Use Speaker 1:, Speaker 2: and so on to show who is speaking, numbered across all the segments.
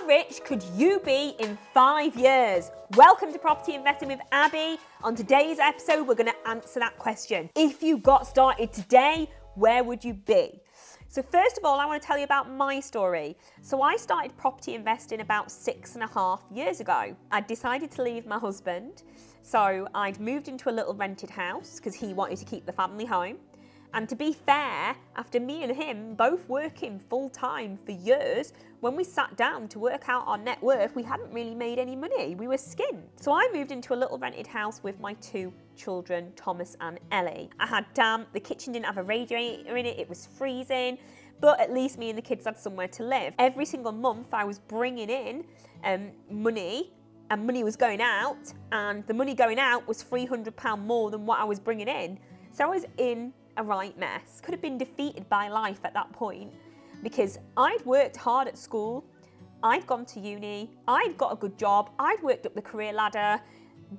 Speaker 1: rich could you be in 5 years? Welcome to Property Investing with Abby. On today's episode, we're going to answer that question. If you got started today, where would you be? So first of all, I want to tell you about my story. So I started property investing about 6.5 years ago. I decided to leave my husband. So I'd moved into a little rented house because he wanted to keep the family home. And to be fair, after me and him both working full time for years, when we sat down to work out our net worth, we hadn't really made any money. We were skint. So I moved into a little rented house with my 2 children, Thomas and Ellie. I had damp, the kitchen didn't have a radiator in it, it was freezing, but at least me and the kids had somewhere to live. Every single month I was bringing in money, and money was going out, and the money going out was £300 more than what I was bringing in. So I was in a right mess. Could have been defeated by life at that point because I'd worked hard at school, I'd gone to uni, I'd got a good job, I'd worked up the career ladder,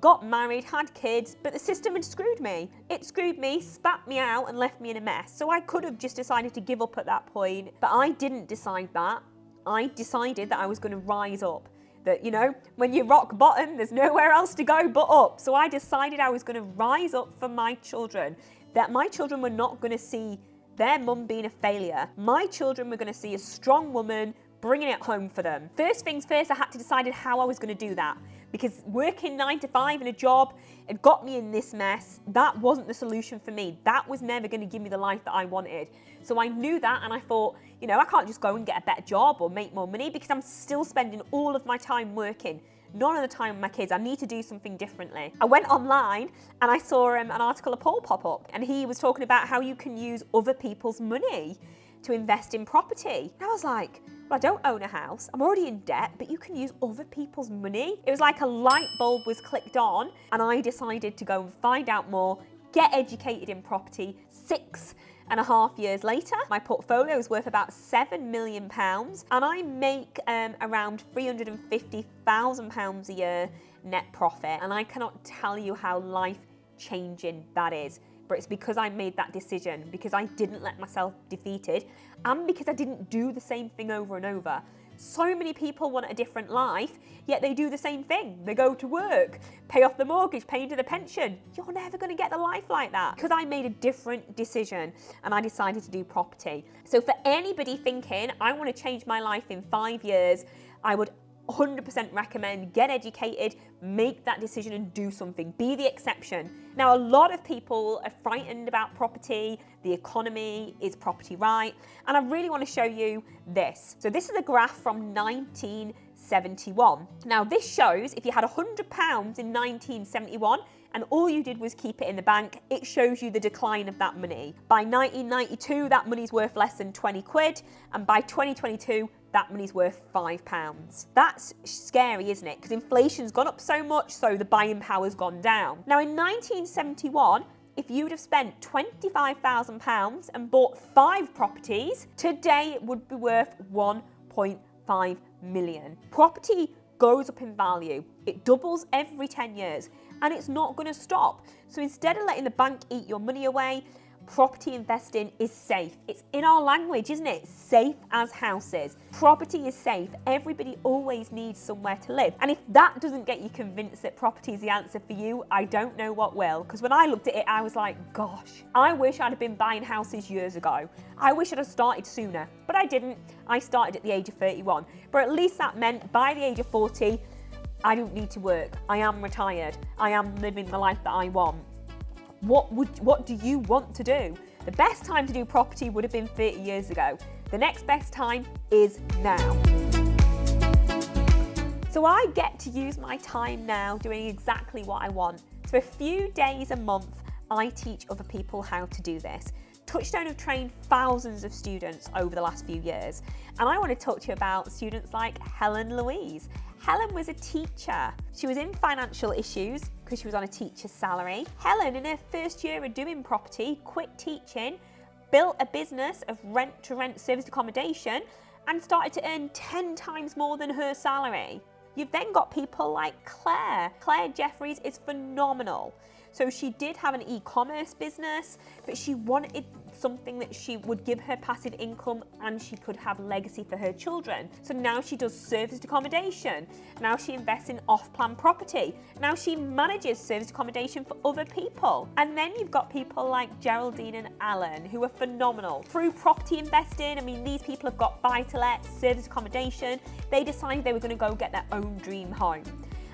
Speaker 1: got married, had kids, but the system had screwed me. It screwed me, spat me out and left me in a mess. So I could have just decided to give up at that point, but I didn't decide that. I decided that I was going to rise up. That, you know, when you rock bottom, there's nowhere else to go but up. So I decided I was going to rise up for my children, that my children were not going to see their mum being a failure. My children were going to see a strong woman bringing it home for them. First things first, I had to decide how I was going to do that, because working 9 to 5 in a job had got me in this mess. That wasn't the solution for me. That was never going to give me the life that I wanted. So I knew that, and I thought, you know, I can't just go and get a better job or make more money because I'm still spending all of my time working. None of the time with my kids. I need to do something differently. I went online and I saw an article of Paul pop up, and he was talking about how you can use other people's money to invest in property. And I was like, well, I don't own a house, I'm already in debt, but you can use other people's money. It was like a light bulb was clicked on, and I decided to go and find out more, get educated in property. 6.5 years later, my portfolio is worth about £7 million, and I make around £350,000 a year net profit. And I cannot tell you how life-changing that is. But it's because I made that decision, because I didn't let myself defeated, and because I didn't do the same thing over and over. So many people want a different life, yet they do the same thing. They go to work, pay off the mortgage, pay into the pension. You're never going to get the life like that. Because I made a different decision and I decided to do property. So for anybody thinking, I want to change my life in 5 years, I would 100% recommend get educated, make that decision and do something. Be the exception. Now, a lot of people are frightened about property, the economy, is property right? And I really want to show you this. So this is a graph from 1971. Now this shows if you had £100 in 1971 and all you did was keep it in the bank, it shows you the decline of that money. By 1992, that money's worth less than 20 quid, and by 2022, that money's worth £5. That's scary, isn't it? Because inflation's gone up so much, so the buying power's gone down. Now in 1971, if you would have spent £25,000 and bought 5 properties, today it would be worth 1.5 million. Property goes up in value. It doubles every 10 years, and it's not going to stop. So instead of letting the bank eat your money away, property investing is safe. It's in our language, isn't it? Safe as houses. Property is safe. Everybody always needs somewhere to live. And if that doesn't get you convinced that property is the answer for you, I don't know what will. Because when I looked at it, I was like, gosh, I wish I'd have been buying houses years ago. I wish I'd have started sooner, but I didn't. I started at the age of 31. But at least that meant by the age of 40, I don't need to work. I am retired. I am living the life that I want. What do you want to do? The best time to do property would have been 30 years ago. The next best time is now. So I get to use my time now doing exactly what I want. So a few days a month, I teach other people how to do this. Touchstone have trained thousands of students over the last few years, and I want to talk to you about students like Helen Louise. Helen was a teacher. She was in financial issues because she was on a teacher's salary. Helen, in her first year of doing property, quit teaching, built a business of rent-to-rent serviced accommodation, and started to earn 10 times more than her salary. You've then got people like Claire. Claire Jeffries is phenomenal. So she did have an e-commerce business, but she wanted something that she would give her passive income and she could have legacy for her children. So now she does serviced accommodation. Now she invests in off-plan property. Now she manages serviced accommodation for other people. And then you've got people like Geraldine and Alan who are phenomenal. Through property investing, I mean, these people have got buy-to-let, serviced accommodation. They decided they were going to go get their own dream home.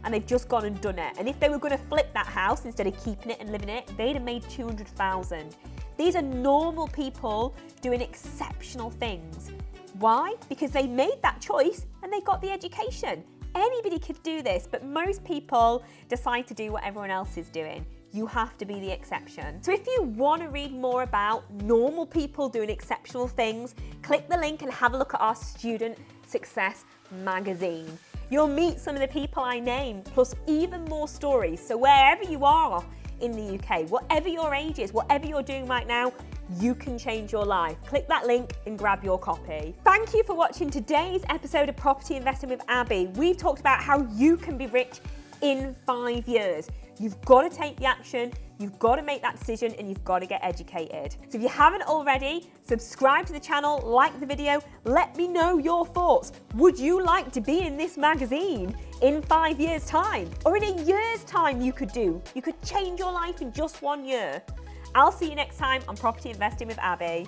Speaker 1: And they've just gone and done it. And if they were going to flip that house instead of keeping it and living it, they'd have made 200,000. These are normal people doing exceptional things. Why? Because they made that choice and they got the education. Anybody could do this, but most people decide to do what everyone else is doing. You have to be the exception. So if you want to read more about normal people doing exceptional things, click the link and have a look at our Student Success magazine. You'll meet some of the people I named, plus even more stories. So wherever you are in the UK, whatever your age is, whatever you're doing right now, you can change your life. Click that link and grab your copy. Thank you for watching today's episode of Property Investing with Abby. We've talked about how you can be rich in 5 years. You've got to take the action, you've got to make that decision, and you've got to get educated. So if you haven't already, subscribe to the channel, like the video, let me know your thoughts. Would you like to be in this magazine in 5 years' time? Or in a year's time you could change your life in just 1 year. I'll see you next time on Property Investing with Abby.